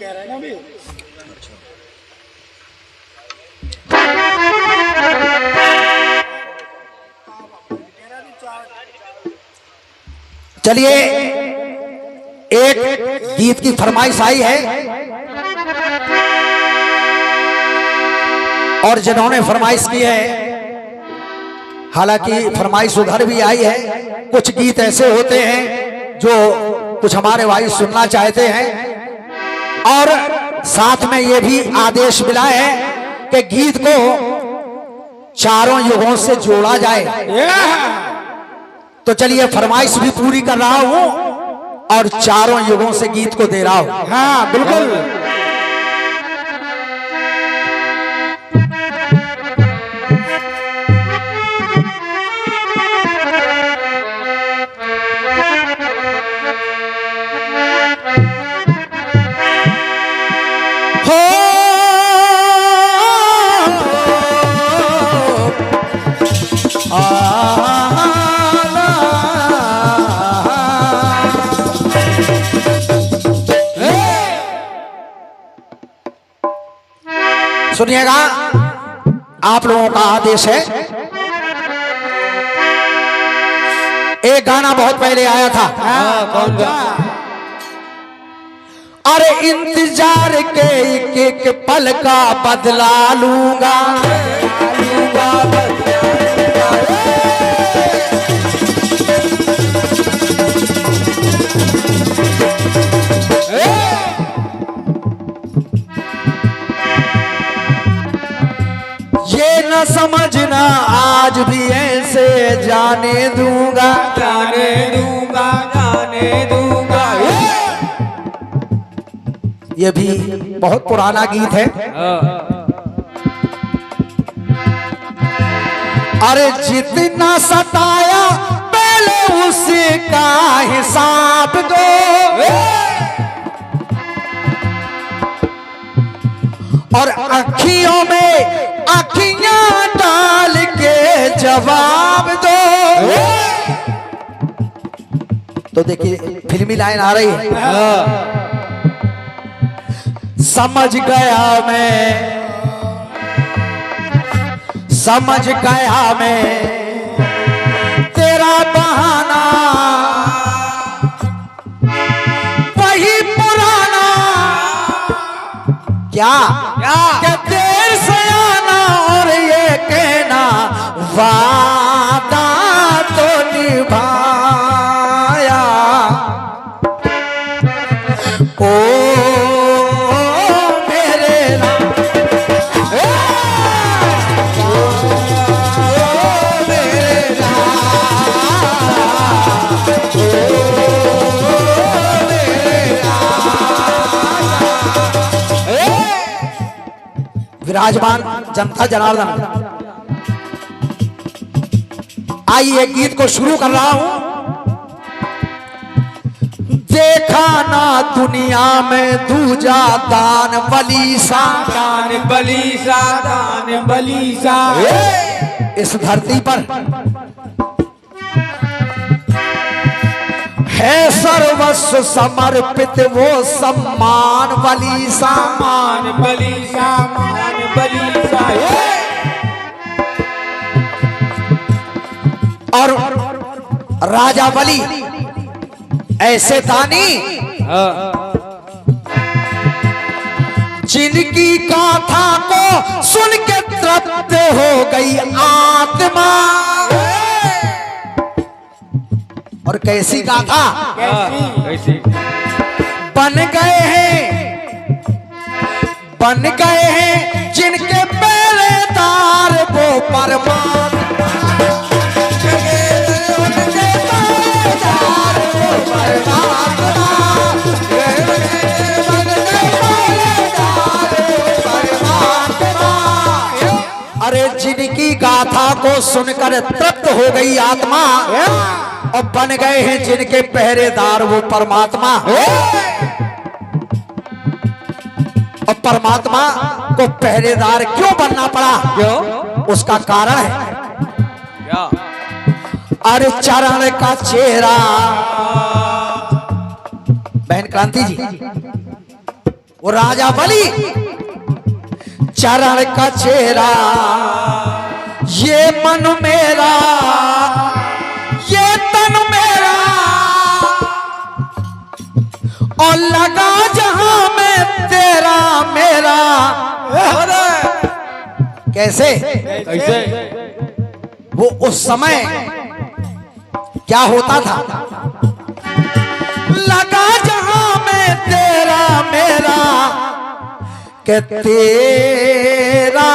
कह रहे हैं ना अभी। चलिए एक गीत की फरमाइश आई है और जिन्होंने फरमाइश की है, हालांकि फरमाइश उधर भी आई है, कुछ गीत ऐसे होते हैं जो कुछ हमारे भाई सुनना चाहते हैं और साथ में ये भी आदेश मिला है कि गीत को चारों युगों से जोड़ा जाए। तो चलिए फरमाइश भी पूरी कर रहा हूं और चारों युगों से गीत को दे रहा हूं। हाँ बिल्कुल। सुनिएगा, आप लोगों का आदेश है। एक गाना बहुत पहले आया था। कौन सा? अरे इंतजार के एक पल का बदला लूंगा, न समझना आज भी ऐसे जाने दूंगा, जाने दूंगा, जाने दूंगा। ये भी बहुत पुराना गीत है। अरे जितना सताया पहले उसका हिसाब दो, और अखियों में अखियां डाल के जवाब दो। तो देखिए फिल्मी लाइन आ रही है। समझ गया मैं, समझ गया मैं तेरा बहाना, वही पुराना क्या क्या देर से आना और ये कहना वादा तो निभाया। ओ मेरे राम, मेरे विराजमान जनता जनार्दन, आइए गीत को शुरू कर रहा हूं। देखा ना दुनिया में दूजा दान बलीसा, दान बलीसा, दान बलीसा। इस धरती पर है सर्वस्व समर्पित वो सम्मान बलीसा, मान बलीसा, मान बलीसा। और राजा बलि ऐसे दानी जिनकी गाथा को सुन के तृप्त हो गई आत्मा। और कैसी गाथा, कैसी? बन गए हैं, बन गए हैं जिनके पहरेदार वो परमात्मा। अरे जिनकी गाथा को सुनकर तृप्त हो गई आत्मा और बन गए हैं जिनके पहरेदार वो परमात्मा। और परमात्मा को पहरेदार क्यों बनना पड़ा? क्यों? उसका कारण है क्या? अरे चरण का चेहरा, बहन क्रांति जी वो राजा बलि चरण का चेहरा, ये मन मेरा, ये तन मेरा, और लगा जहां में तेरा मेरा। कैसे? ऐसे वो उस समय क्या होता था? लगा जहां में तेरा मेरा, कि तेरा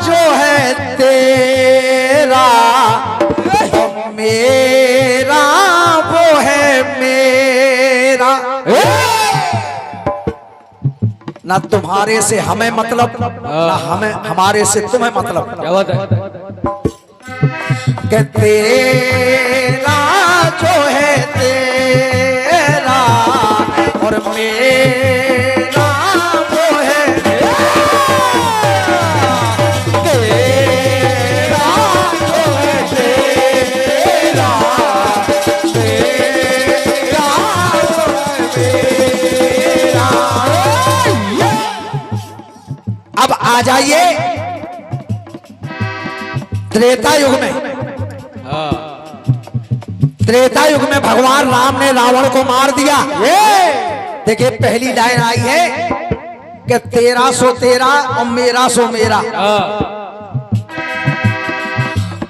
जो है तेरा, मेरा वो है मेरा। ना तुम्हारे से हमें मतलब, ना हमें हमारे से तुम्हें मतलब। क्या बात है? कि तेरा जो है तेरा, और मेरा वो है तेरा, जो है तेरा, तेरा जो है मेरा। अब आ जाइए त्रेता युग में। त्रेता युग में भगवान राम ने रावण को मार दिया। देखिए पहली लाइन आई है कि तेरा सो तेरा और मेरा सो मेरा।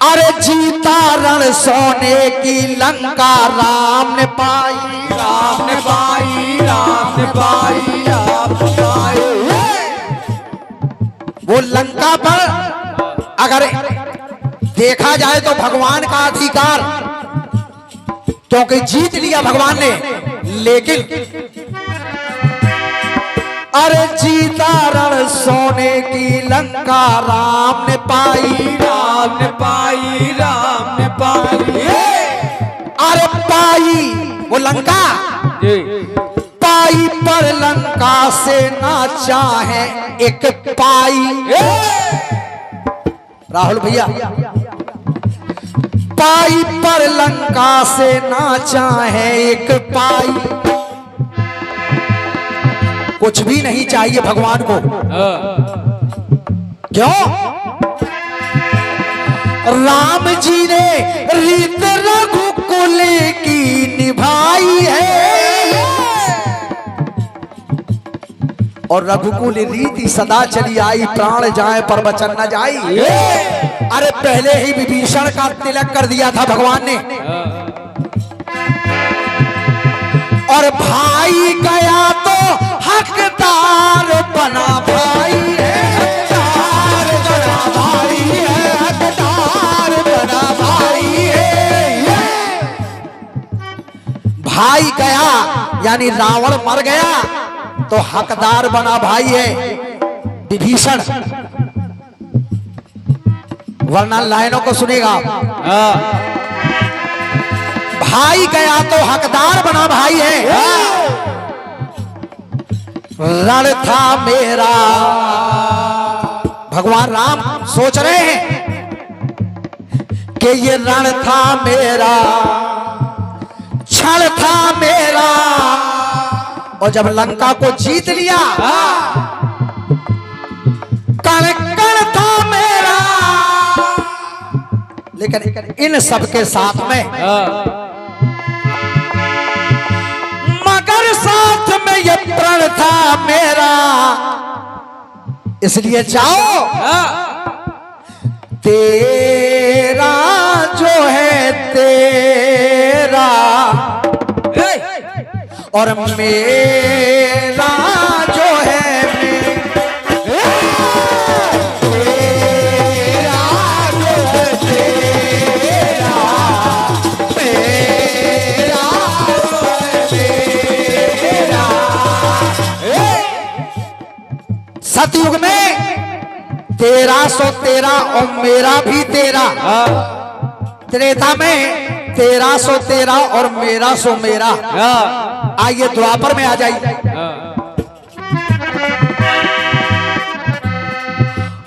अरे जीता रण सोने की लंका राम ने पाई, राम ने पाई, राम ने पाई, राम ने पाई। वो लंका पर अगर देखा जाए तो भगवान का अधिकार, क्योंकि जीत लिया भगवान ने। लेकिन अरे जीता रण सोने की लंका राम ने पाई, राम ने पाई, राम ने पाई। अरे पाई वो लंका, जी पाई पर लंका से ना चाहे एक पाई। राहुल भैया, पाई पर लंका से ना चाहे एक पाई। कुछ भी नहीं चाहिए भगवान को। क्यों? राम जी ने रीत रघुकुल की निभाई है, और रघुकुल रीति सदा चली आई, प्राण जाए पर वचन न जाई। अरे पहले ही विभीषण का तिलक कर दिया था भगवान ने, और भाई गया तो हकदार बना भाई है, हकदार बना भाई है, हकदार बना भाई है। भाई गया यानी रावण मर गया तो हकदार बना भाई है विभीषण। वरना लाइनों को सुनेगा। भाई गया तो हकदार बना भाई है। रण था मेरा, भगवान राम सोच रहे हैं कि ये रण था मेरा, क्षण था मेरा, और जब लंका को जीत लिया कण कण था मेरा। लेकिन इन सबके साथ में मगर साथ में ये प्रण था मेरा, इसलिए जाओ तेरा जो है तेरा, और मेरा जो है मेरा, जो है तेरा, मेरा जो है मेरा। सतयुग में तेरा सो तेरा और मेरा भी तेरा। त्रेता में तेरा सो तेरा और मेरा सो मेरा। आइए द्वापर में आ जाइए।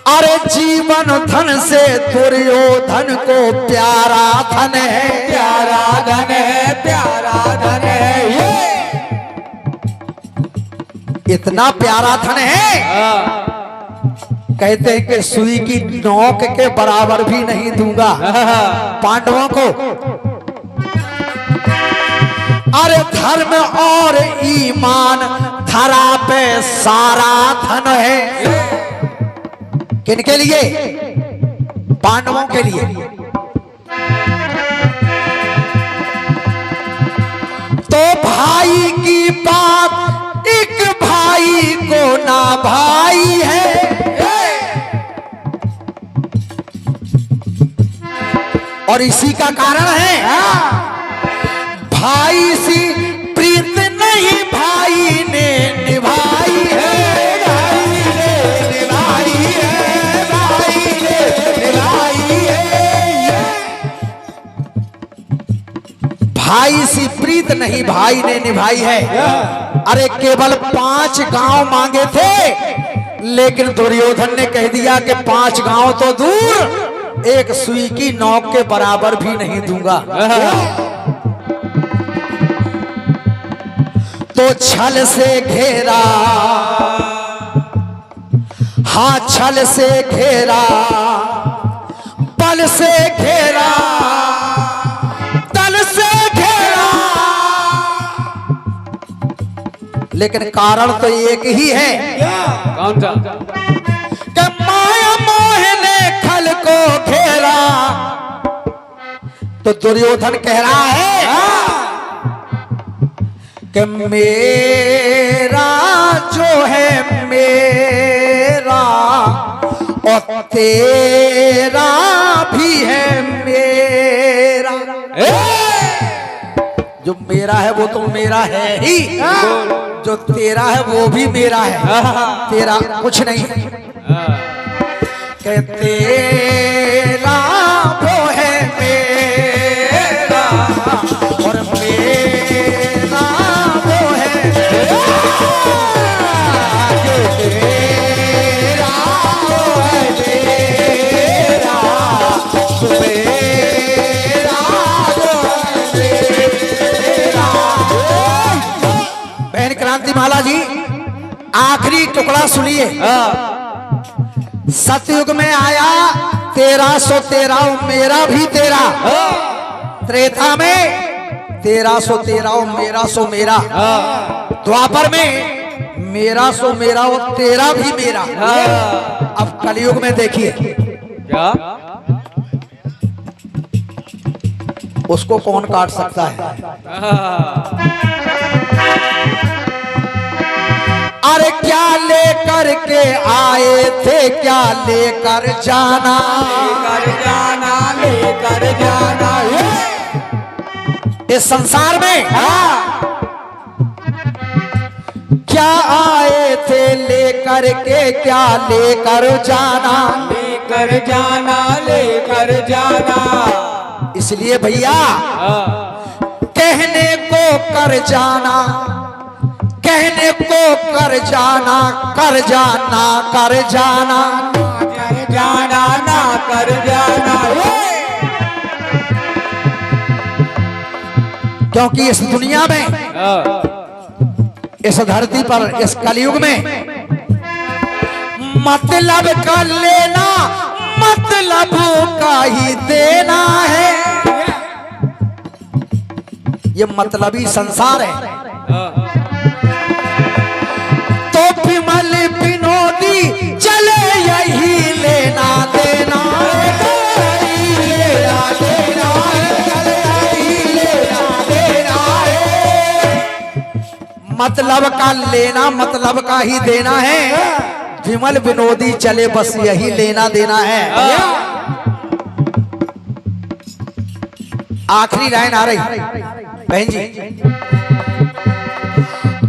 अरे जीवन धन से दुर्योधन को प्यारा धन है, प्यारा धन है, प्यारा धन है। इतना प्यारा धन है, कहते हैं कि सुई की नोक के बराबर भी नहीं दूंगा पांडवों को। अरे धर्म और ईमान धरा पे सारा धन है। किनके लिए? पांडवों के लिए। तो भाई की बात एक भाई को ना भाई है, और इसी का कारण है भाई सी प्रीत नहीं भाई ने निभाई है, भाई ने निभाई है, भाई ने निभाई है। भाई सी प्रीत नहीं भाई ने निभाई है। अरे केवल 5 गांव मांगे थे, लेकिन दुर्योधन ने कह दिया कि 5 गांव तो दूर, एक सुई की नोक के बराबर भी नहीं दूंगा। तो छल से घेरा, हाँ छल से घेरा, बल से घेरा, तल से घेरा, लेकिन कारण तो एक ही है। कौन सा? कि माया मोह ने खल को घेरा। तो दुर्योधन कह रहा है कि मेरा जो है मेरा और तेरा भी है मेरा। जो मेरा है वो तो मेरा है ही, जो तेरा है वो भी मेरा है, तेरा कुछ नहीं है। कि तेरा वो है मेरा और मेरा वो है तेरा वो है मेरा, मेरा वो है मेरा। बहन क्रांतिमाला जी, आखिरी टुकड़ा सुनिए। सतयुग में आया 1313 मेरा भी तेरा, त्रेता में 1313 मेरा सो मेरा, द्वापर में मेरा सो मेरा और तेरा भी मेरा। अब कलयुग में देखिए क्या? उसको कौन काट सकता है? अरे क्या लेकर के आए थे, क्या लेकर जाना, लेकर जाना, लेकर जाना। इस संसार में क्या आए थे लेकर के, क्या लेकर जाना, लेकर जाना, लेकर जाना। इसलिए भैया कहने को कर जाना, कहने को कर जाना, कर जाना, कर जाना, कर जाना ना कर जाना। क्योंकि इस दुनिया में, इस धरती पर, इस कलयुग में मतलब का लेना मतलब का ही देना है। ये मतलबी संसार है। तो विमल विनोदी चले यही लेना देना, लेना देना, यही लेना देना है। मतलब का लेना मतलब का ही देना है। विमल विनोदी चले बस यही लेना देना है। आखिरी लाइन आ रही बहन जी।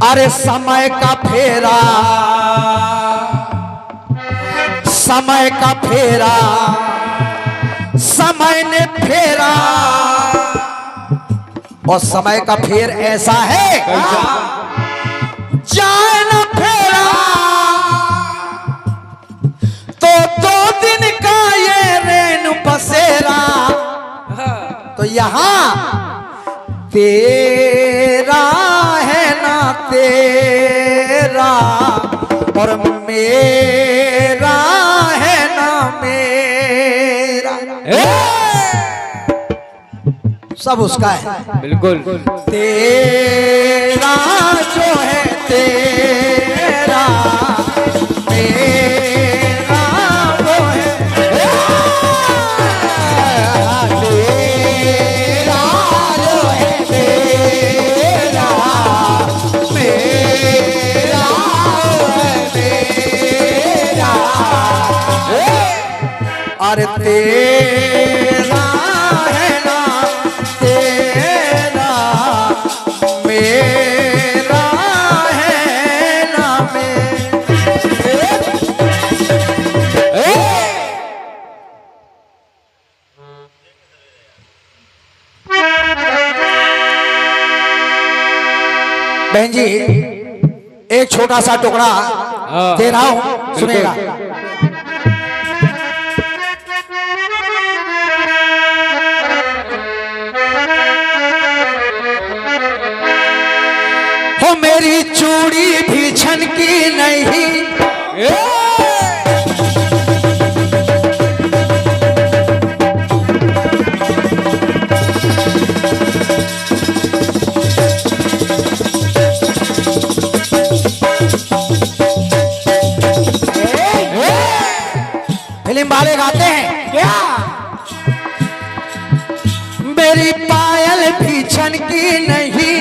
अरे समय का फेरा, समय का फेरा, समय ने फेरा, और समय का फेर ऐसा है जाए न फेरा। तो 2 दिन का ये रेन बसेरा, तो यहां तेरा है ना तेरा, का और मेरा है ना मेरा, सब उसका है। बिल्कुल। तेरा जो है तेरा, मेरा वो है तेरा जो है तेरा, मेरा वो है मेरा। अरे तेरा है ना तेरा, मेरा है ना मेरा। बहन जी एक छोटा सा टुकड़ा दे रहा हूं, सुनेगा। हो मेरी चूड़ी भी छनकी नहीं, फिल्म वाले गाते हैं क्या, मेरी पायल भी छनकी नहीं,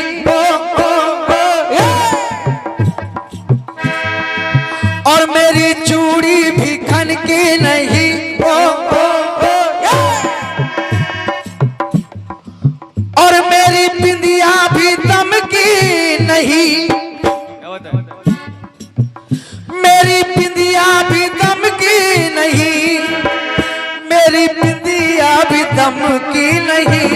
और मेरी चूड़ी भी खनकी नहीं, और मेरी बिंदिया भी दमकी नहीं, मेरी बिंदिया भी दमकी नहीं, मेरी बिंदिया भी दमकी नहीं।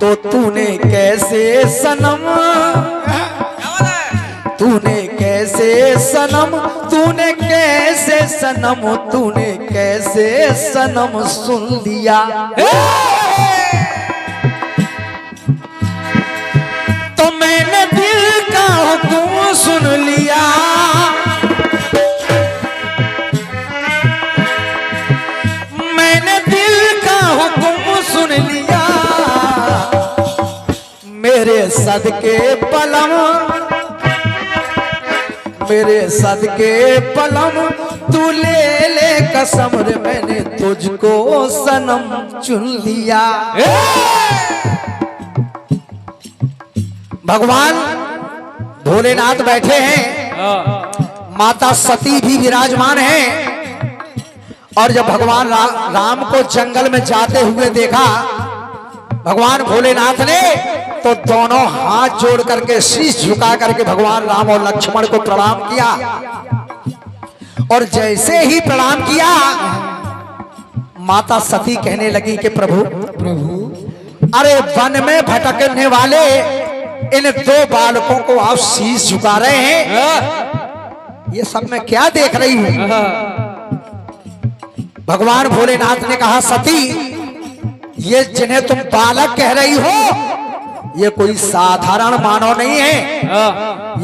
तो तूने कैसे सनम, तूने कैसे सनम, तूने कैसे सनम, तूने कैसे सनम सुन लिया। तो मैंने दिल का हुक्म सुन लिया, मैंने दिल का हुक्म सुन लिया। मेरे सदके पलम, मेरे सदके पलम, तू ले ले कसम रे, मैंने तुझको सनम चुन लिया। भगवान भोलेनाथ बैठे हैं, माता सती भी विराजमान हैं, और जब भगवान राम को जंगल में जाते हुए देखा भगवान भोलेनाथ ने, तो दोनों हाथ जोड़ करके शीश झुका करके भगवान राम और लक्ष्मण को प्रणाम किया। और जैसे ही प्रणाम किया, माता सती कहने लगी कि प्रभु अरे वन में भटकने वाले इन दो बालकों को आप शीश झुका रहे हैं, ये सब मैं क्या देख रही हूं। भगवान भोलेनाथ ने कहा सती, ये जिन्हें तुम बालक कह रही हो ये कोई साधारण मानव नहीं है,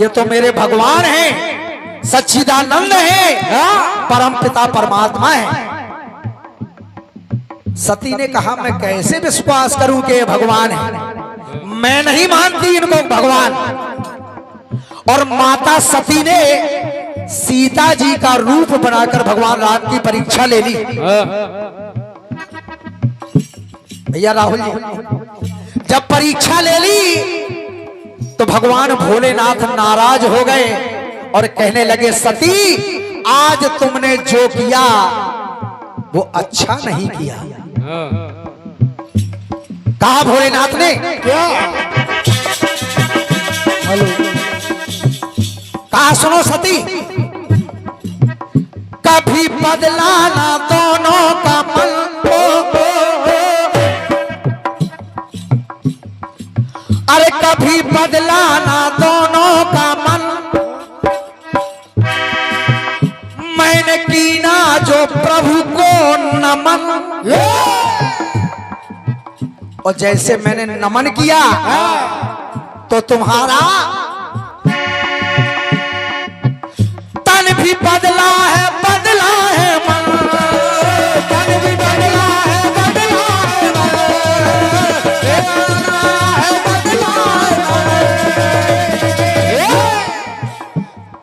ये तो मेरे भगवान हैं, सच्चिदानंद हैं, परम पिता परमात्मा है। सती ने कहा मैं कैसे विश्वास करूं कि ये भगवान है, मैं नहीं मानती इनको भगवान। और माता सती ने सीता जी का रूप बनाकर भगवान राम की परीक्षा ले ली। भैया राहुल जी, जब परीक्षा ले ली तो भगवान भोलेनाथ नाराज हो गए और कहने लगे सती आज तुमने जो किया वो अच्छा नहीं किया। कहा भोलेनाथ ने क्या, हेलो, कहा सुनो सती, कभी बदला ना दोनों का मन, अरे कभी बदला ना दोनों का मन, मैंने कीना जो प्रभु को नमन, और जैसे मैंने नमन किया तो तुम्हारा भी बदला है मन, तन भी बदला है मन,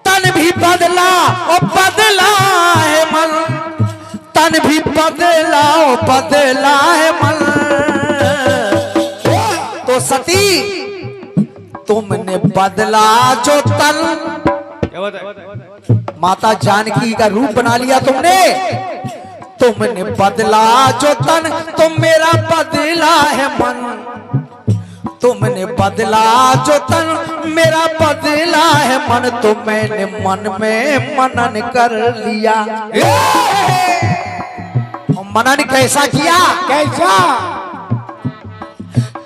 तन भी बदला और बदला है मन, तन भी बदला और बदला है मन। तो सती तुमने बदला जो तन, माता जानकी का रूप बना लिया तुमने, तुमने बदला जो तन तो मेरा बदला है मन, तुमने बदला जो तन मेरा बदला है मन। तो मैंने मन में मनन कर लिया। मनन कैसा किया? कैसा?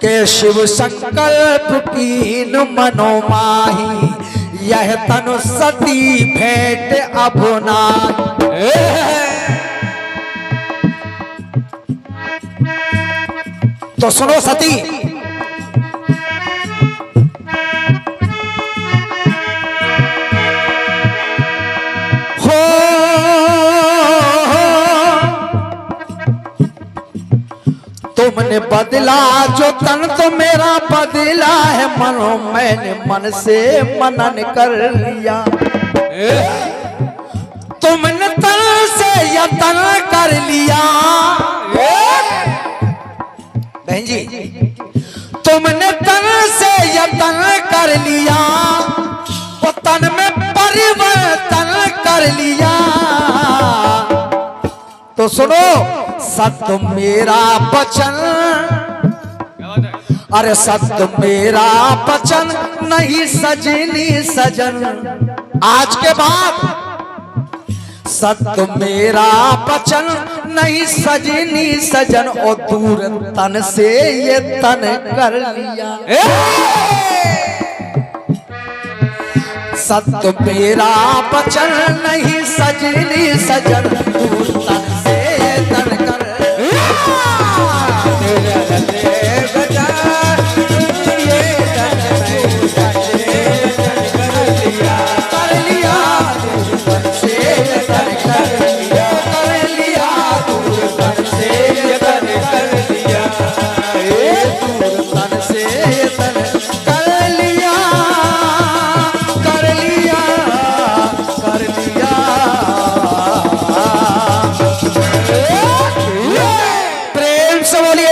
के शिव संकल्प कीन मनोमाही, यह तनु सती भेंट अब नाहि। तो सुनो सती, तुमने बदला जो तन तो मेरा बदला है मन, मैंने मन से मनन कर लिया। तुमने तन से यतन कर लिया। बहन जी, तुमने तन से यतन कर लिया, वो तन में परिवर्तन कर लिया। तो सुनो, सत्य मेरा वचन, अरे सत्य मेरा वचन नहीं सजनी सजन, आज के बाद सत्य मेरा वचन नहीं सजनी सजन, और दूर तन से ये तन कर लिया। सत्य मेरा वचन नहीं सजनी सजन, दूर तन से ये तन कर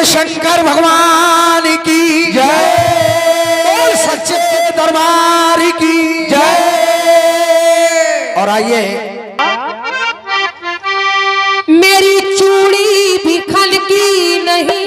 शंकर भगवान की जय, सच्चे दरबार की जय। और आइए, मेरी चूड़ी भी खनकी नहीं,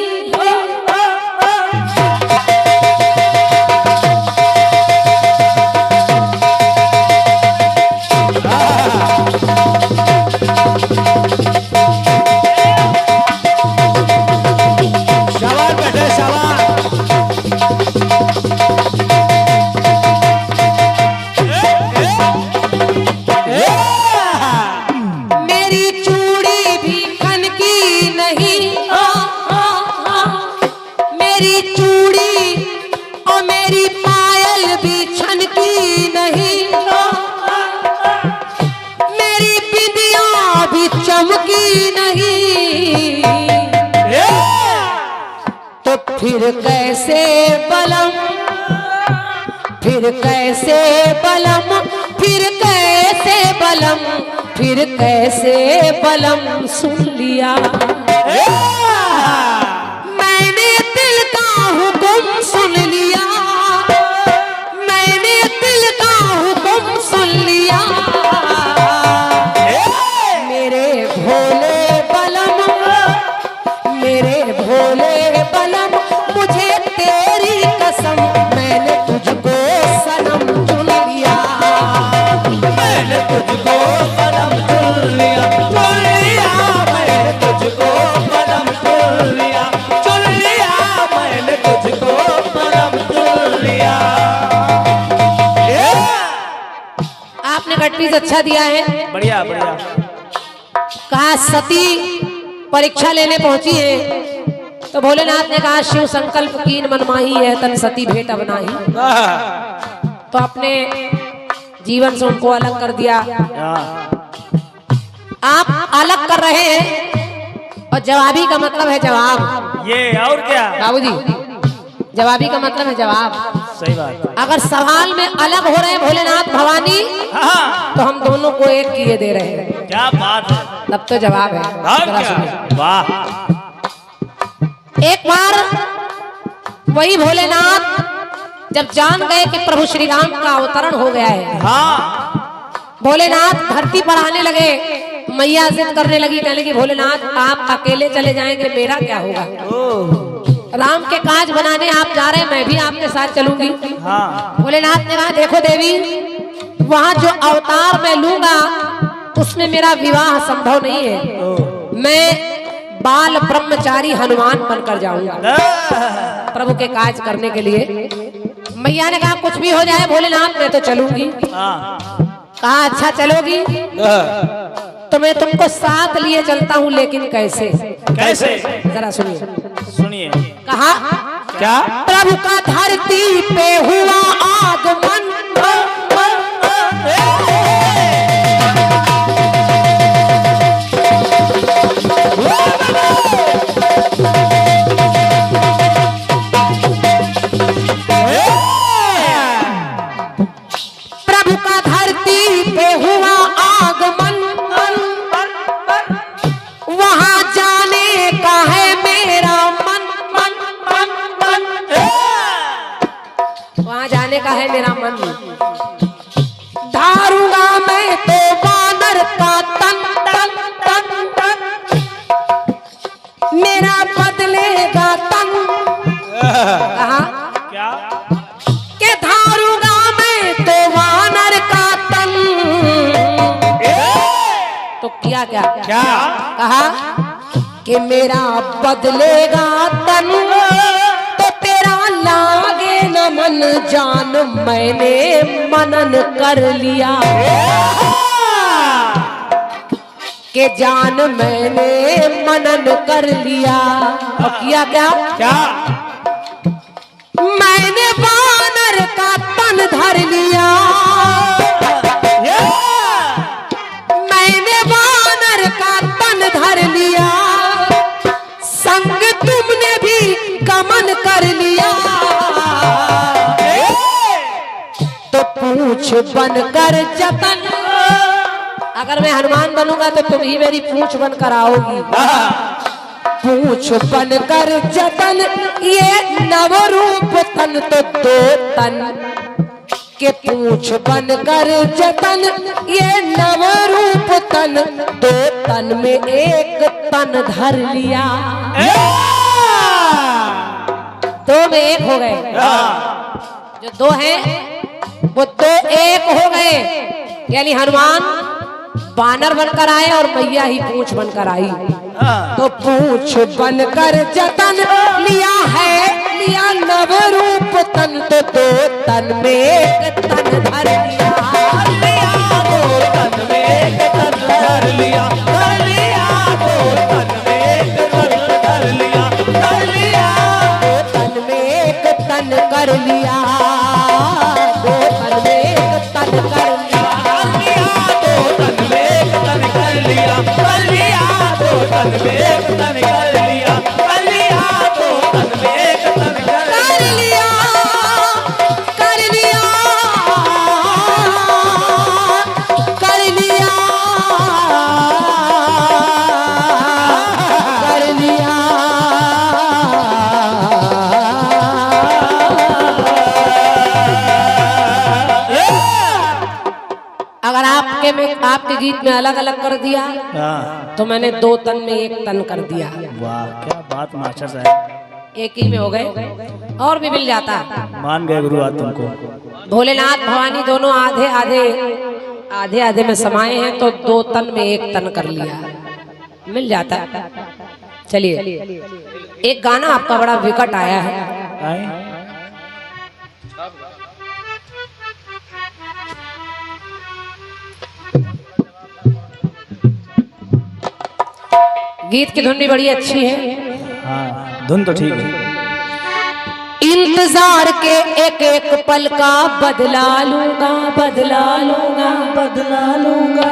फिर कैसे बलम, फिर कैसे बलम, फिर कैसे बलम, फिर कैसे बलम सुन लिया। मैंने दिल का हुक्म सुन लिया, मैंने दिल का हुक्म सुन लिया। मेरे भोले बलम, मेरे भोले बलम, मुझे तेरी कसम, मैंने तुझको सनम चुन लिया। मैंने तुझको कदम चुन लिया, चुन लिया। मैंने तुझको कदम चुन लिया, चुन लिया। मैंने तुझको कदम चुन लिया। आपने कट पीस अच्छा दिया है, बढ़िया बढ़िया। कहा सती परीक्षा लेने पहुंची है, तो भोलेनाथ ने कहा शिव संकल्प कीन मनमाही है, तन सती भेंट अब नाही। तो अपने जीवन से उनको अलग कर दिया। आप अलग कर रहे हैं और जवाबी का मतलब है जवाब। ये और क्या बाबूजी, जवाबी का मतलब है जवाब। सही बात। अगर सवाल में अलग हो रहे हैं भोलेनाथ भवानी, हाँ। तो हम दोनों को एक किए दे रहे हैं। क्या बात है। तब तो जवाब है। और जरा क्या? सुनिए। वाह। एक बार वही भोलेनाथ जब जान गए कि प्रभु श्री राम का अवतरण हो गया है, हाँ। भोलेनाथ धरती पर आने लगे। मैया जिद करने लगी, कहने की भोलेनाथ आप अकेले चले जाएंगे, मेरा क्या होगा? राम के काज बनाने आप जा रहे हैं, मैं भी आपके साथ चलूंगी। हाँ। भोलेनाथ ने कहा देखो देवी, वहाँ जो अवतार मैं लूंगा उसमें मेरा विवाह संभव नहीं है। मैं बाल ब्रह्मचारी हनुमान बनकर जाऊंगा प्रभु के काज करने के लिए। मैया ने कहा कुछ भी हो जाए भोलेनाथ, मैं तो चलूंगी। कहा अच्छा चलोगी तो मैं तुमको साथ लिए चलता हूँ, लेकिन कैसे? कैसे? जरा सुनिए। सुनिए। कहा क्या? प्रभु का धरती पे हुआ आगमन, प्रभु का धरती पे हुआ आगमन, वहां जाने का है मेरा मन, वहां जाने का है मेरा मन। धारूंगा मैं तो वानर का तन, मेरा बदलेगा तन। कहा क्या? के धारूंगा मैं तो वानर का तन। तो किया क्या? क्या? कहा कि मेरा बदलेगा तन तो तेरा लागे न मन जान, मैंने मनन कर लिया। के जान मैंने मनन कर लिया। और किया क्या? क्या? मैंने वानर का तन धर लिया। मैंने वानर का तन धर लिया, संग तुमने भी गमन कर लिया। तो पूछ बनकर जतन, अगर मैं हनुमान बनूंगा तो तुम ही मेरी पूछ बनकर आओगी। पूछ बनकर जतन, ये नवरूप तन तो दो तन के। पूछ बनकर जतन, ये नवरूप तन दो तन में एक तन धर लिया। दो में एक हो गए। जो दो हैं वो दो एक हो गए, यानी हनुमान बानर बनकर आए और मैया ही पूंछ बनकर आई। तो पूंछ बनकर जतन लिया है, लिया नवरूप तन तो दो तन में एक तन धर लिया। दो तन में एक तन धर लिया, धर लिया। दो तन में एक तन धर लिया, धर लिया। दो तन में एक तन कर लिया, दो तन में एक तन कर लिया। दो तन में एक तन कर लिया, कर लिया। दो तन में एक तन कर लिया, कर लिया। दो तन में एक तन कर लिया, कर लिया, कर लिया, कर लिया। अगर आपके गीत में अलग अलग कर दिया तो मैंने दो तन में एक तन कर दिया। वाह क्या बात मास्टर साहब। एक ही में हो गए, और भी मिल जाता। मान गए गुरु आज तुमको। भोलेनाथ भवानी दोनों आधे आधे आधे आधे में समाये हैं, तो दो तन में एक तन कर लिया, मिल जाता। चलिए एक गाना आपका बड़ा विकट आया है। आए? गीत की धुन भी बड़ी अच्छी है। हाँ धुन तो ठीक है। इंतजार के एक एक पल का बदला लूंगा, बदला लूंगा, बदला लूंगा।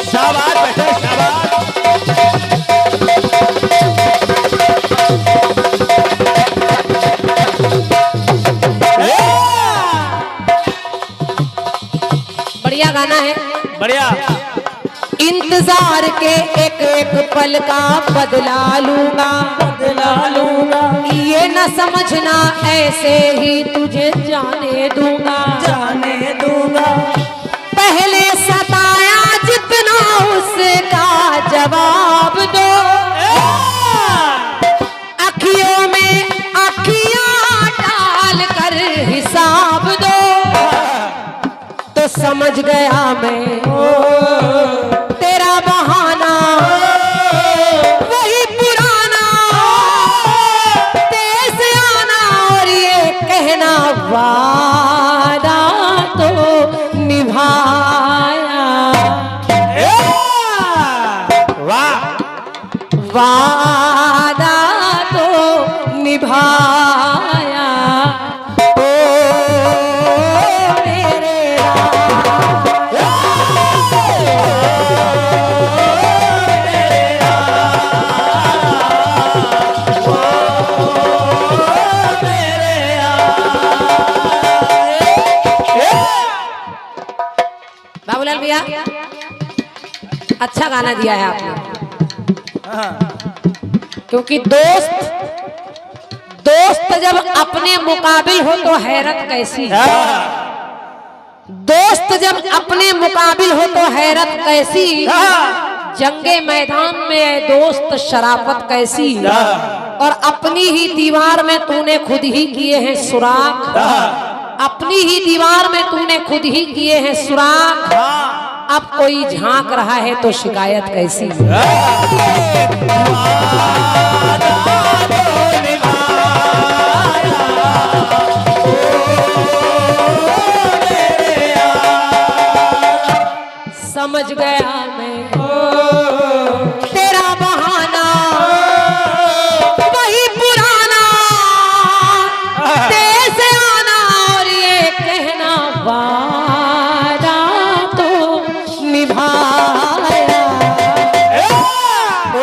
शाबाश बेटे शाबाश। बढ़िया गाना है, बढ़िया। इंतजार के एक एक पल का बदला लूंगा, बदला लूंगा। ये न समझना ऐसे ही तुझे जाने दूंगा, जाने दूंगा। पहले सताया जितना उसका जवाब दो, अखियों में अखियां डाल कर हिसाब दो, तो समझ गया मैं तेरा बहाना वही पुराना, तेज आना और ये कहना वादा तो निभाया, वाह। वादा तो निभाया। ओ मेरे बाबूलाल भैया, अच्छा गाना दिया है आपने, क्योंकि दोस्त जब अपने मुकाबिल हो तो हैरत कैसी, दोस्त जब अपने मुकाबिल हो तो हैरत कैसी, जंगे मैदान में दोस्त शराफत कैसी, और अपनी ही दीवार में तूने खुद ही किए हैं सुराख, अपनी ही दीवार में तूने खुद ही किए हैं सुराख, अब कोई झांक रहा है तो शिकायत कैसी। समझ गया मैं तेरा बहाना वही पुराना, तेज आना और ये कहना वादा तो निभाया। ओ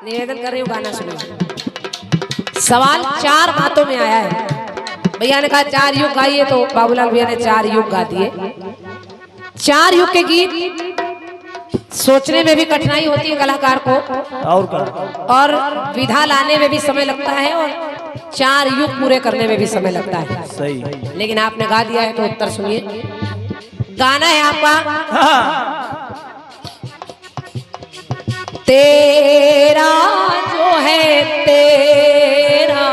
निवेदन कर रही हूँ, गाना सुनिए। सवाल 4 बातों में आया है। भैया ने कहा 4 युग गाइए, तो बाबूलाल भैया ने 4 युग गा दिए। 4 युग के गीत सोचने में भी कठिनाई होती है कलाकार को, और विधा लाने में भी समय लगता है, और 4 युग पूरे करने में भी समय लगता है। सही। लेकिन आपने गा दिया है तो उत्तर सुनिए। गाना है आपका तेरा जो है तेरा,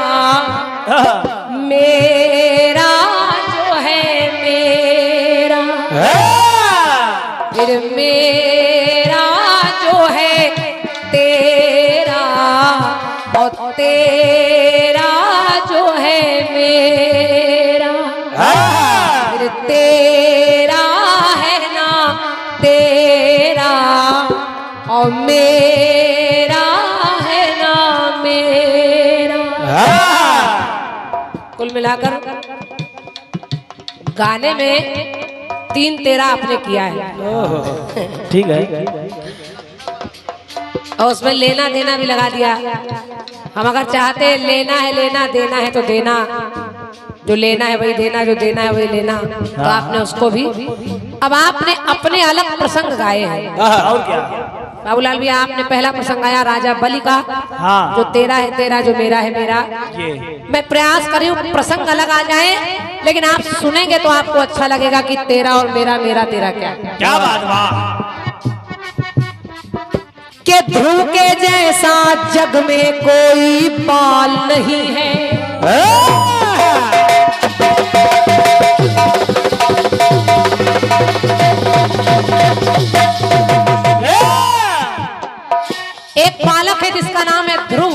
मेरा जो है मेरा, फिर मेरा जो है तेरा, और तेरा जो है मेरा, फिर तेरा है ना तेरा, और मेरा है ना मेरा। कुल मिलाकर गाने में 3 तेरा आपने किया है। ठीक है। और उसमें लेना देना भी लगा दिया। हम अगर चाहते लेना है लेना, देना है तो देना, जो लेना है वही देना, जो देना है वही लेना, तो आपने उसको भी। अब आपने अपने अलग प्रसंग गाए हैं। और क्या। बाबूलाल भैया, आपने पहला प्रसंग आया राजा बलि का, हाँ। जो तेरा है तेरा, जो मेरा है मेरा। मैं प्रयास कर रही हूँ प्रसंग अलग आ जाए, लेकिन आप सुनेंगे तो आपको अच्छा लगेगा कि तेरा और मेरा, मेरा तेरा क्या। क्या बात, वाह। के ध्रुव के जैसा जग में कोई बाल नहीं है, एक बालक है जिसका नाम है ध्रुव,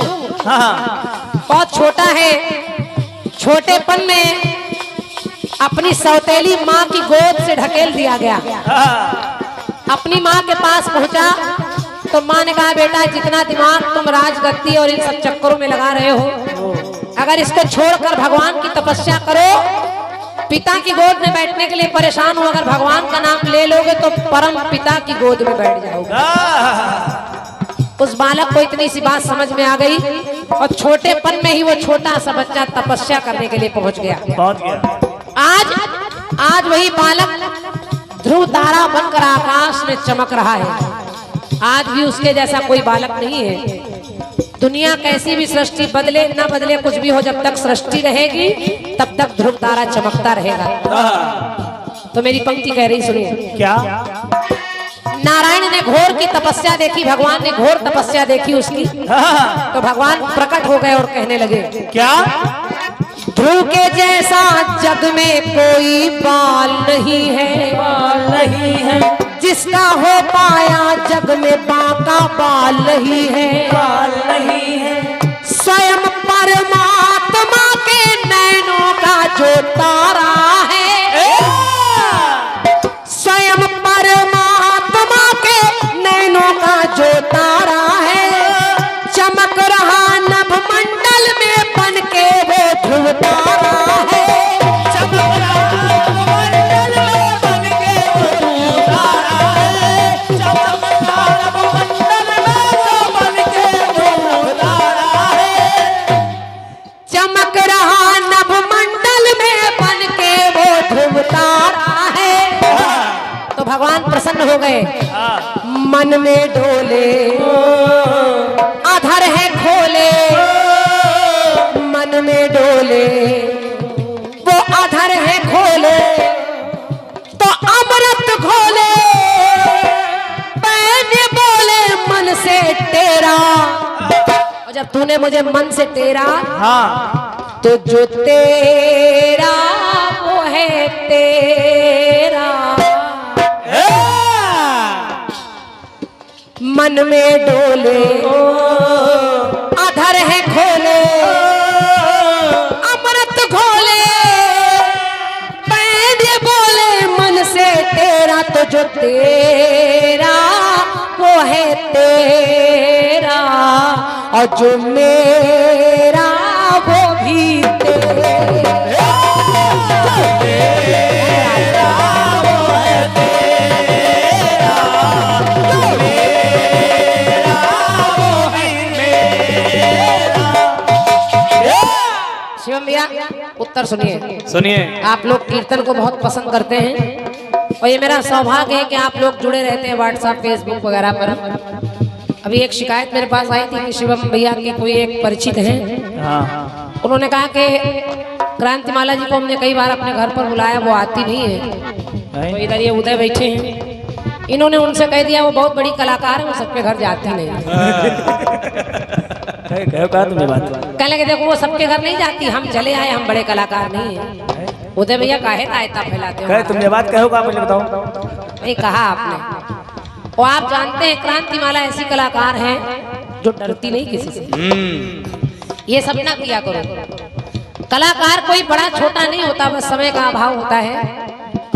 बहुत छोटा है। छोटेपन में अपनी सौतेली माँ की गोद से ढकेल दिया गया। अपनी माँ के पास पहुंचा तो माँ ने कहा, बेटा जितना दिमाग तुम राजगद्दी और इन सब चक्करों में लगा रहे हो, अगर इसको छोड़कर भगवान की तपस्या करो। पिता की गोद में बैठने के लिए परेशान हो, अगर भगवान का नाम ले लोगे तो परम पिता की गोद में बैठ जाओगे। उस बालक को इतनी सी बात समझ में आ गई और छोटेपन में ही वो छोटा सा बच्चा तपस्या करने के लिए पहुंच गया। आज वही बालक ध्रुव तारा बनकर आकाश में चमक रहा है। आज भी उसके जैसा कोई बालक नहीं है। दुनिया कैसी भी सृष्टि बदले न बदले, कुछ भी हो, जब तक सृष्टि रहेगी तब तक ध्रुव तारा चमकता रहेगा। तो मेरी पंक्ति कह रही, सुनिए। क्या? नारायण ने घोर की तपस्या देखी, भगवान ने घोर तपस्या देखी उसकी, तो भगवान प्रकट हो गए और कहने लगे, क्या? ध्रुव के जैसा जग में कोई बाल नहीं है, नहीं है। जिसका हो पाया जग में बाका बाल नहीं है, बाल नहीं है। स्वयं परमात्मा के नैनों का जो तारा है, स्वयं परमात्मा के नैनों का जो तारा है, चमक रहा नभ मंडल में बन के वो ध्रुव तारा है। चमक रहा मंडल में बन के वो ध्रुव तारा है। चमक रहा मंडल में बन के वो ध्रुव तारा है। चमक रहा नभ मंडल में बन के वो ध्रुव तारा है। तो भगवान प्रसन्न हो गए, मन में डोले अधर है खोले, मन में डोले वो अधर है खोले, तो अमृत घोले, मैंने बोले मन से तेरा। और जब तूने मुझे मन से तेरा, तो जो तेरा वो है तेरा। मन में डोले अधर है खोले, अमृत घोले, मैंने बोले मन से तेरा, तो जो तेरा वो है तेरा, और जो मेरा वो भी तेरा। शिवम भैया उत्तर सुनिए। आप लोग कीर्तन को बहुत पसंद करते हैं और ये मेरा सौभाग्य है कि आप लोग जुड़े रहते हैं व्हाट्सएप फेसबुक वगैरह पर। अभी एक शिकायत मेरे पास आई थी कि शिवम भैया की कोई एक परिचित है, उन्होंने कहा कि क्रांतिमाला जी को हमने कई बार अपने घर पर बुलाया, वो आती नहीं है। तो इधर ये उदय बैठे हैं, इन्होंने उनसे कह दिया वो बहुत बड़ी कलाकार है, वो सबके घर जाती नहीं। कहने लगे देखो वो सबके घर नहीं जाती, हम चले आए, हम बड़े कलाकार नहीं है। उदय भैया काहे रायता फैलाते हो? तुमने बात कहो का मुझे बताओ। नहीं कहा आपने। और आप जानते हैं क्रांतिमाला ऐसी कलाकार है जो डरती नहीं किसी से। ये सब ना किया करो। कलाकार कोई बड़ा छोटा नहीं होता, बस समय का अभाव होता है।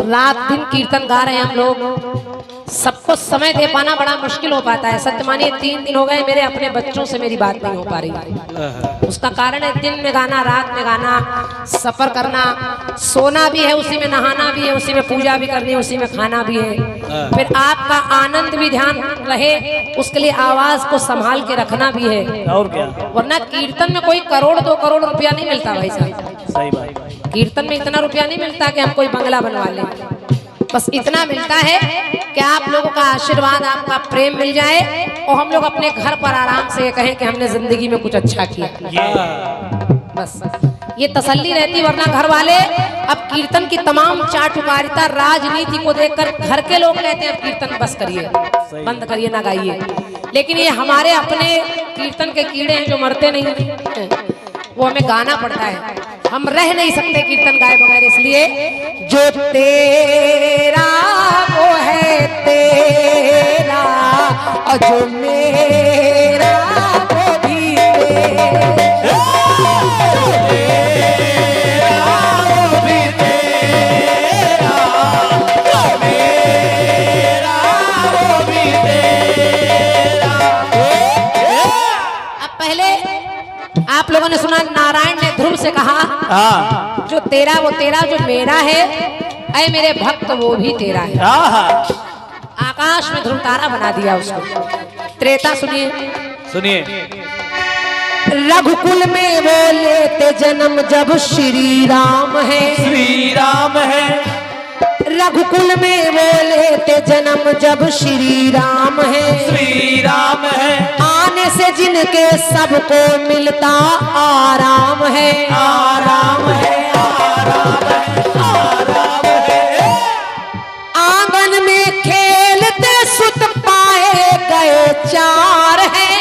रात दिन कीर्तन गा रहे हैं हम लोग, सबको समय दे पाना बड़ा मुश्किल हो पाता है। सत्य मानिए 3 दिन हो गए मेरे अपने बच्चों से मेरी बात नहीं हो पा रही। उसका कारण है दिन में गाना, रात में गाना, सफर करना, सोना भी है उसी में, नहाना भी है उसी में, पूजा भी करनी है उसी में, खाना भी है। फिर आपका आनंद भी ध्यान रहे उसके लिए आवाज को संभाल के रखना भी है। और क्या, वरना कीर्तन में कोई 1-2 करोड़ रुपया नहीं मिलता भाई साहब। सही बात। कीर्तन में इतना रुपया नहीं मिलता कि हम कोई बंगला बनवा लें। बस इतना मिलता है कि आप लोगों का आशीर्वाद, आपका प्रेम मिल जाए और हम लोग अपने घर पर आराम से कहें कि हमने जिंदगी में कुछ अच्छा किया। बस ये तसल्ली रहती, वरना घर वाले अब कीर्तन की तमाम चाटुकारिता, राजनीति को देखकर घर के लोग कहते हैं कीर्तन बस करिए, बंद करिए, ना गाइए। लेकिन ये हमारे अपने कीर्तन के कीड़े हैं जो मरते नहीं, वो हमें गाना पड़ता है। हम रह नहीं सकते कीर्तन गाए बगैर, इसलिए जो तेरा और जो मेरा वो भी तेरा। आप लोगों ने सुना नारायण ने ध्रुव से कहा जो तेरा वो तेरा, जो मेरा है ऐ मेरे भक्त वो भी तेरा है। आकाश में ध्रुव तारा बना दिया उसको। त्रेता सुनिए सुनिए। रघुकुल में वो लेते जन्म जब श्री राम है, श्री राम है। रघुकुल में वो लेते जन्म जब श्री राम है, श्री राम है। आने से जिनके सबको मिलता आराम है, आराम है, आराम है, आराम है। आंगन में खेलते सुत पाए गए चार है।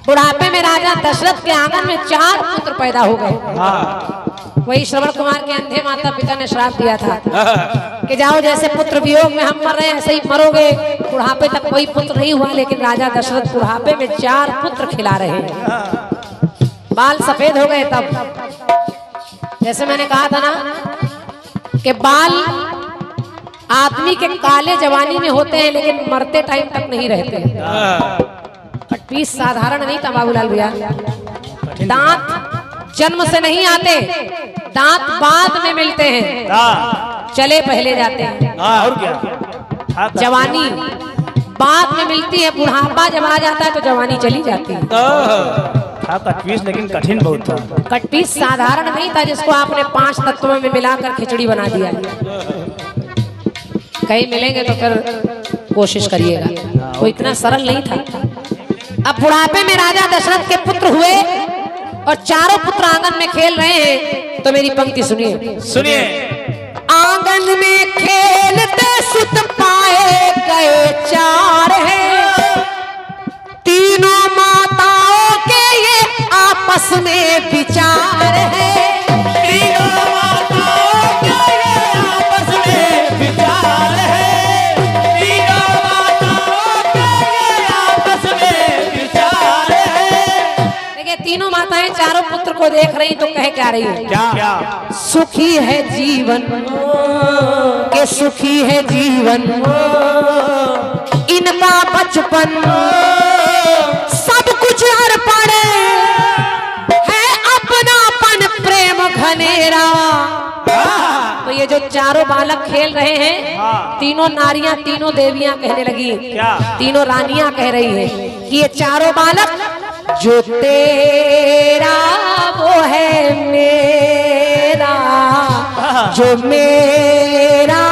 बुढ़ापे में राजा दशरथ के आंगन में 4 पुत्र पैदा हो गए। वही श्रवण कुमार के अंधे माता पिता ने श्राप दिया था कि जाओ जैसे पुत्र वियोग में हम मर रहे हैं ऐसे ही मरोगे। बुढ़ापे तक कोई पुत्र नहीं हुआ, लेकिन राजा दशरथ बुढ़ापे में 4 पुत्र खिला रहे हैं। बाल सफेद हो गए तब। जैसे मैंने कहा था ना कि बाल आदमी के काले जवानी में होते हैं लेकिन मरते टाइम तक नहीं रहते। पीस साधारण नहीं था बाबूलाल भैया। दांत जन्म से नहीं आते, दांत बाद में मिलते हैं, चले पहले जाते हैं। और क्या? जवानी बाद में मिलती है, बुढ़ापा जब आ जाता है तो जवानी चली जाती है। था कटपीस लेकिन कठिन बहुत था। कटपीस साधारण नहीं था जिसको आपने 5 तत्वों में मिलाकर खिचड़ी बना दिया। कहीं मिलेंगे तो फिर कोशिश करिएगा, वो इतना सरल नहीं था। अब बुढ़ापे में राजा दशरथ के पुत्र हुए और 4 पुत्र आंगन में खेल रहे हैं। तो मेरी पंक्ति सुनिए सुनिए। आंगन में खेलते सुत पाए गए 4 हैं, तीनों माताओं के ये आपस में विचार है। तीनों माताओं के ये आपस में विचार है। तीनों माताओं के ये आपस में विचार है। देखिए तीनों माताएं चारों पुत्र को देख रही तो कह क्या रही है? क्या? सुखी है जीवन के सुखी है जीवन, इनका बचपन सब कुछ अर्पण है, अपनापन प्रेम घनेरा। तो ये जो चारों बालक खेल रहे हैं, तीनों नारियां तीनों देवियां कहने लगी, तीनों रानियां कह रही है कि ये चारों बालक जो तेरा वो है मेरा, जो मेरा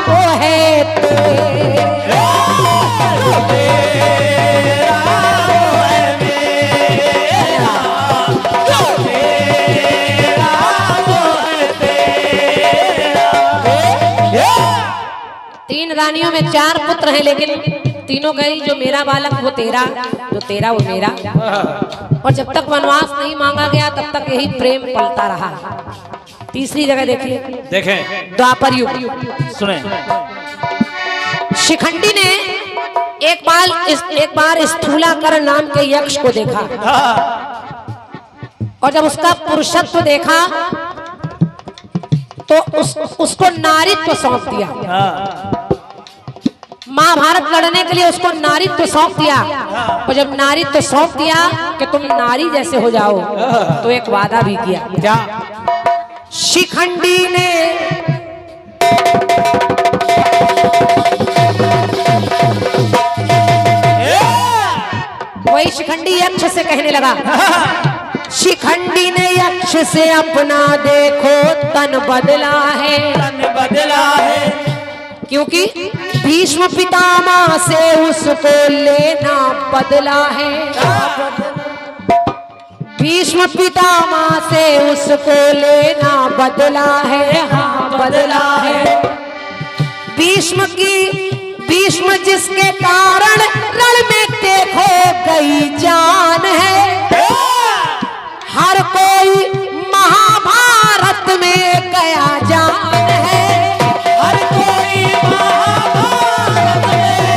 वो है तेरा। तीन रानियों में 4 पुत्र हैं, लेकिन तीनों गई जो मेरा बालक वो तेरा, जो तेरा वो मेरा। और जब तक वनवास नहीं मांगा गया तब तक यही प्रेम पलता रहा। तीसरी जगह देखिए, देखें द्वापर युग। सुने। शिखंडी ने एक बार स्थूलाकर नाम के यक्ष को देखा और जब उसका पुरुषत्व देखा तो उसको नारीत्व सौंप दिया। महाभारत लड़ने के लिए उसको नारीत्व सौंप दिया। और जब नारीत्व सौंप दिया कि तुम नारी जैसे हो जाओ, तो एक वादा भी किया। क्या? शिखंडी ने वही शिखंडी यक्ष से कहने लगा, शिखंडी ने यक्ष से अपना देखो तन बदला है, तन बदला है। क्योंकि भीष्म पितामह से उसको लेना बदला है। भीष्म पितामह से उसको लेना बदला है, हाँ बदला है। भीष्म जिसके कारण रण में देखो गई जान है। हर कोई महाभारत में गया जान है, हर कोई महाभारत में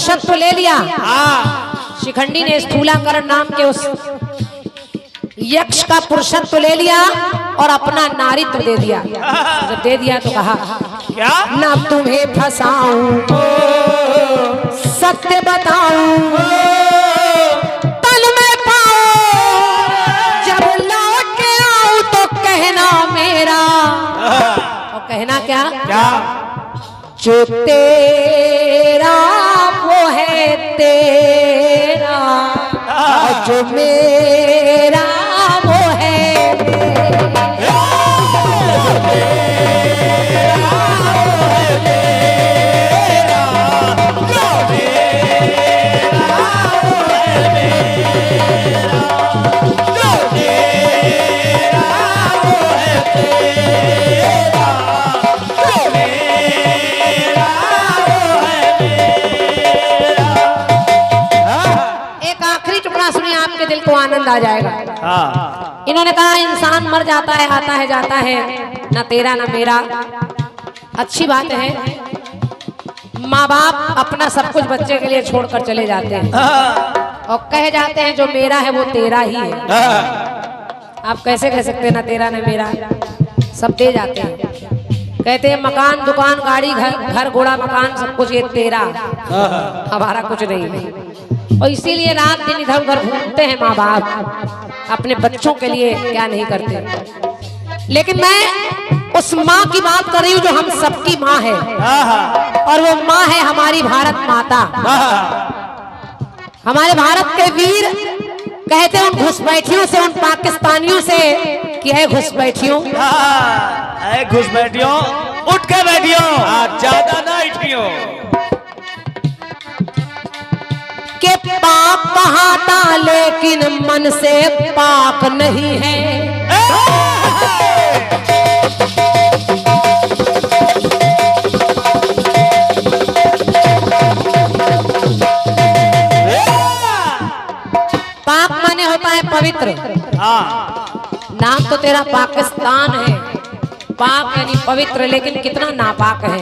पुरुषत्व ले लिया। हाँ शिखंडी ने स्थूलाकरण नाम के उस यक्ष का पुरुषत्व ले लिया और अपना नारित्व दे दिया। जब दे दिया तो कहा क्या ना तुम्हें फंसाऊं सत्य बताऊं तन में पाऊं जब लौट के आऊं तो कहना मेरा। और कहना क्या क्या जो तेरा वो है तेरा और जो मेरा वो है मेरा। एक आखिरी टुकड़ा सुनिए, आपके दिल को आनंद आ जाएगा। हाँ इन्होंने कहा इंसान मर जाता है, आता है जाता है, ना तेरा ना मेरा। अच्छी बात है, माँ बाप अपना सब कुछ बच्चे के लिए छोड़कर चले जाते हैं और कह जाते हैं जो मेरा है वो तेरा ही है। आप कैसे कह सकते हैं ना तेरा ना मेरा, सब दे जाते हैं। कहते हैं मकान दुकान गाड़ी घर घोड़ा मकान सब कुछ ये तेरा, हमारा कुछ नहीं है। और इसीलिए रात दिन इधर उधर घूमते हैं माँ बाप, अपने बच्चों के लिए क्या नहीं करते। लेकिन मैं उस माँ की बात कर रही हूँ जो हम सबकी माँ है, और वो माँ है हमारी भारत माता। हमारे भारत के वीर कहते हैं उन घुसपैठियों से, उन पाकिस्तानियों से कि है घुसपैठियों, घुसपैठियों उठ के बैठियो, ज्यादा ना उठियो। के पाक कहाँ था लेकिन मन से पाक नहीं है। पाक माने होता है पवित्र। नाम तो तेरा पाकिस्तान है, पाक यानी पवित्र, लेकिन कितना नापाक है।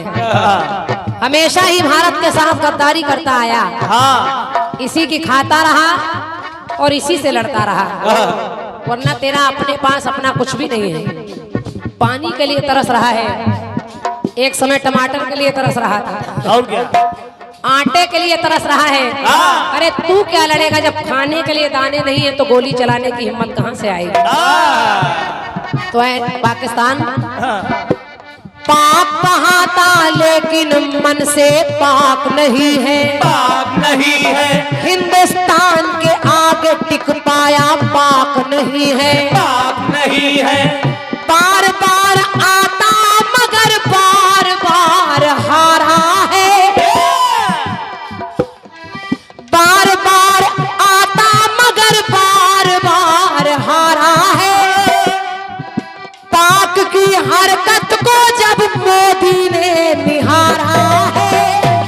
हमेशा ही भारत के साथ गद्दारी करता आया, इसी की खाता रहा और इसी से लड़ता रहा। वरना तेरा अपने पास अपना कुछ भी नहीं है। पानी के लिए तरस रहा है, एक समय टमाटर के लिए तरस रहा था, और क्या आटे के लिए तरस रहा है। अरे तू क्या लड़ेगा जब खाने के लिए दाने नहीं है तो गोली चलाने की हिम्मत कहां से आएगी। तो है पाकिस्तान पाक कहाँ था लेकिन मन से पाक नहीं है, पाक नहीं है। हिंदुस्तान के आगे टिक पाया पाक नहीं है, पाक नहीं है। बार बार आता मगर बार बार हारा है, बार बार आता मगर बार बार हारा है। पाक की हरकत को जब मोदी ने निहारा है,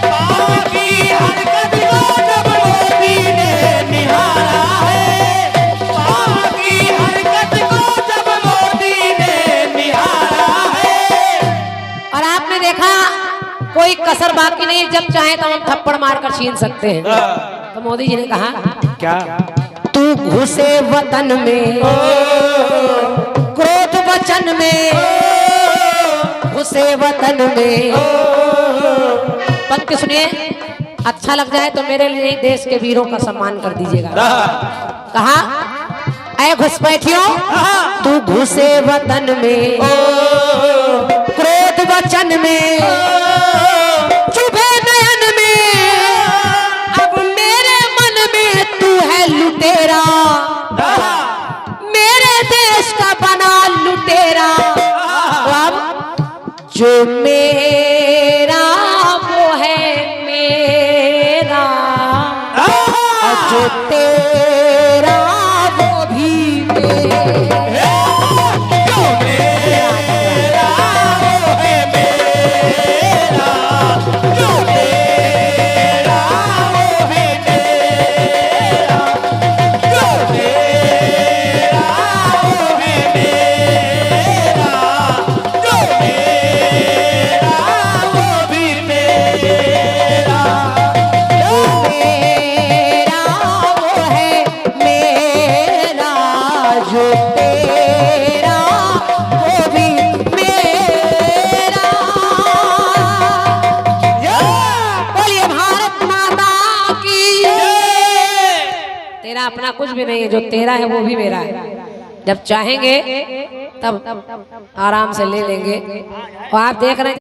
पाक की हरकत को जब मोदी ने निहारा है, पाक की हरकत को जब मोदी ने निहारा है। और आपने देखा कोई कसर बाकी नहीं, जब चाहे तो हम थप्पड़ मारकर छीन सकते हैं। तो मोदी जी ने कहा क्या तू घुसे वतन में क्रोध वचन में, घुसे वतन में। पंक्ति सुनिए, अच्छा लग जाए तो मेरे लिए देश के वीरों का सम्मान कर दीजिएगा। कहा ऐ घुसपैठियों तू घुसे वतन में क्रोध वचन में, चुभे नयन में, अब मेरे मन में तू है लुटेरा, मेरे देश का बना लुटेरा। अब जो मेरा वो है मेरा, और जो तेरा वो भी मेरा। जो तेरा वो भी मेरा। बोलिए भारत माता की। तेरा अपना कुछ भी नहीं है, जो तेरा है वो भी मेरा है। जब चाहेंगे तब आराम से ले लेंगे। और आप देख रहे हैं